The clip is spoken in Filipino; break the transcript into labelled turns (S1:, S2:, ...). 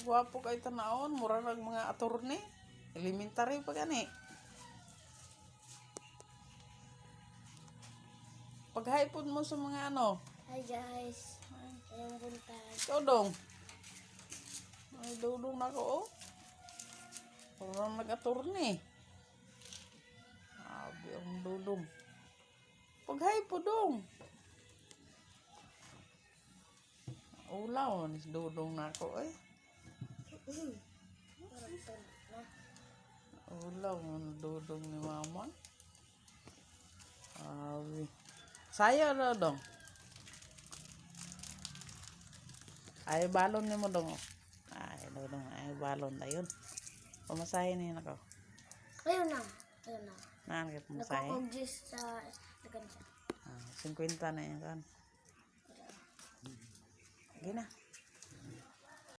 S1: Gwapo kay tanaon, mura nag mga attorney. Elementary pa gani. Paghaipon mo sa mga ano.
S2: Hi guys. Ayong buntag.
S1: Ikaw dong. Ay, dudong na ko, oh. Parang nag-attorney. Abi ang dudong. Paghaipon dong. Ulaw, nis dudong na ko, eh. Ulaw, dudong ni mama. Abi. Saya na dong. Ay, balon ni mo dong. Ay, dudong. Ay, balon na yun. Pamasahin niya na ko.
S2: Ayun na. Ayun na.
S1: Nakakit pamasahin.
S2: Nakakugis sa dagan siya.
S1: 50 na yan kan. Sige na.